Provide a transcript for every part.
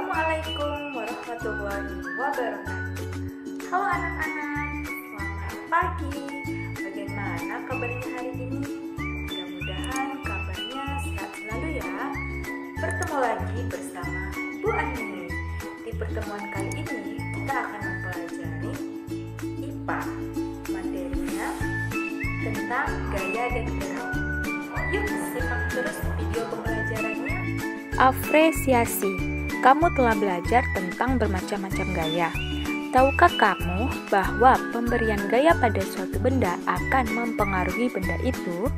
Assalamualaikum warahmatullahi wabarakatuh. Halo anak-anak, selamat pagi. Bagaimana kabarnya hari ini? Mudah-mudahan kabarnya sehat selalu ya. Bertemu lagi bersama Bu Ani. Di pertemuan kali ini kita akan mempelajari IPA. Materinya tentang gaya dan gerak. Yuk simak terus video pembelajarannya. Apresiasi. Kamu telah belajar tentang bermacam-macam gaya. Tahukah kamu bahwa pemberian gaya pada suatu benda akan mempengaruhi benda itu?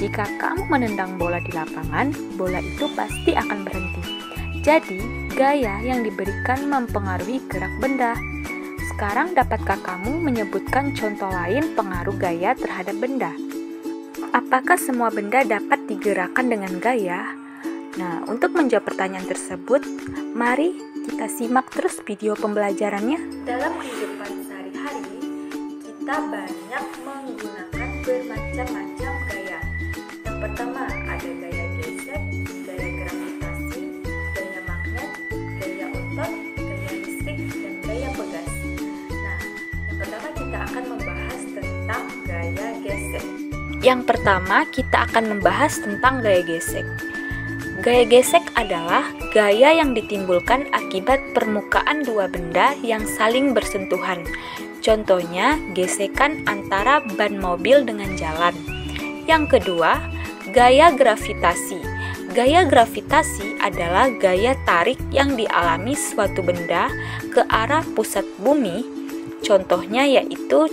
Jika kamu menendang bola di lapangan, bola itu pasti akan berhenti. Jadi, gaya yang diberikan mempengaruhi gerak benda. Sekarang, dapatkah kamu menyebutkan contoh lain pengaruh gaya terhadap benda? Apakah semua benda dapat digerakkan dengan gaya? Nah, untuk menjawab pertanyaan tersebut, mari kita simak terus video pembelajarannya. Dalam kehidupan sehari-hari, kita banyak menggunakan bermacam-macam gaya. Yang pertama, ada gaya gesek, gaya gravitasi, gaya magnet, gaya otot, gaya listrik, dan gaya pegas. Nah, yang pertama kita akan membahas tentang gaya gesek. Yang pertama, kita akan membahas tentang gaya gesek. Gaya gesek adalah gaya yang ditimbulkan akibat permukaan dua benda yang saling bersentuhan. Contohnya, gesekan antara ban mobil dengan jalan. Yang kedua, gaya gravitasi. Gaya gravitasi adalah gaya tarik yang dialami suatu benda ke arah pusat bumi. Contohnya yaitu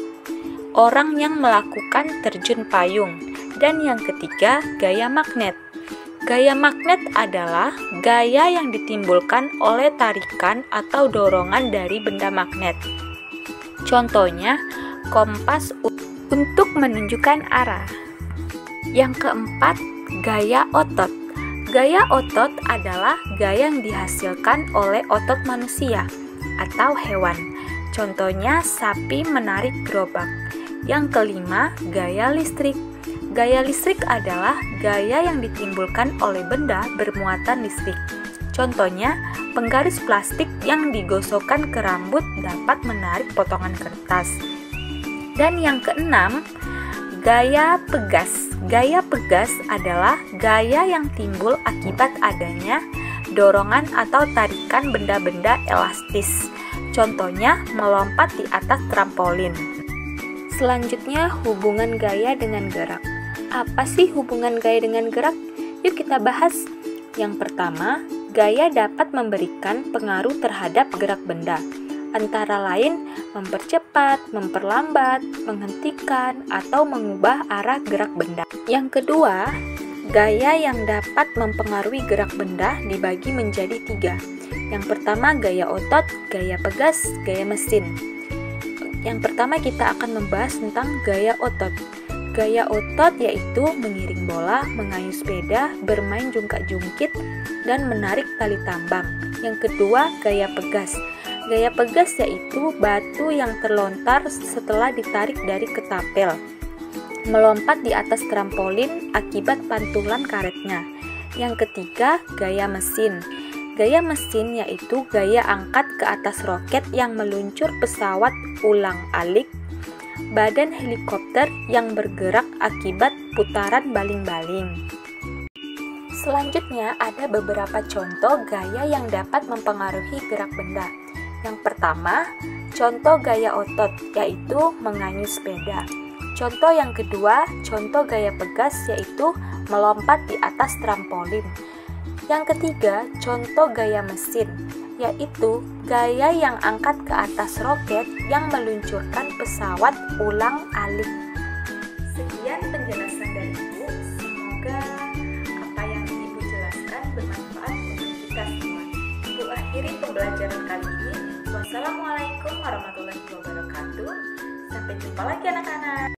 orang yang melakukan terjun payung. Dan yang ketiga, gaya magnet. Gaya magnet adalah gaya yang ditimbulkan oleh tarikan atau dorongan dari benda magnet. Contohnya, kompas untuk menunjukkan arah. Yang keempat, gaya otot. Gaya otot adalah gaya yang dihasilkan oleh otot manusia atau hewan. Contohnya, sapi menarik gerobak. Yang kelima, gaya listrik. Gaya listrik adalah gaya yang ditimbulkan oleh benda bermuatan listrik. Contohnya, penggaris plastik yang digosokkan ke rambut dapat menarik potongan kertas. Dan yang keenam, gaya pegas. Gaya pegas adalah gaya yang timbul akibat adanya dorongan atau tarikan benda-benda elastis. Contohnya, melompat di atas trampolin. Selanjutnya, hubungan gaya dengan gerak. Apa sih hubungan gaya dengan gerak? Yuk kita bahas. Yang pertama, gaya dapat memberikan pengaruh terhadap gerak benda, antara lain mempercepat, memperlambat, menghentikan, atau mengubah arah gerak benda. Yang kedua, gaya yang dapat mempengaruhi gerak benda dibagi menjadi 3. Yang pertama, gaya otot, gaya pegas, gaya mesin. Yang pertama kita akan membahas tentang gaya otot. Gaya otot yaitu mengiring bola, mengayuh sepeda, bermain jungkak-jungkit, dan menarik tali tambang. Yang kedua, gaya pegas. Gaya pegas yaitu batu yang terlontar setelah ditarik dari ketapel, melompat di atas trampolin akibat pantulan karetnya. Yang ketiga, gaya mesin. Gaya mesin yaitu gaya angkat ke atas roket yang meluncur pesawat ulang-alik, badan helikopter yang bergerak akibat putaran baling-baling. Selanjutnya ada beberapa contoh gaya yang dapat mempengaruhi gerak benda. Yang pertama, contoh gaya otot yaitu mengayuh sepeda. Contoh yang kedua, contoh gaya pegas yaitu melompat di atas trampolin. Yang ketiga, contoh gaya mesin, yaitu gaya yang angkat ke atas roket yang meluncurkan pesawat ulang-alik. Sekian penjelasan dari Ibu. Semoga apa yang Ibu jelaskan bermanfaat untuk kita semua. Ibu akhiri pembelajaran kali ini. Wassalamualaikum warahmatullahi wabarakatuh. Sampai jumpa lagi anak-anak.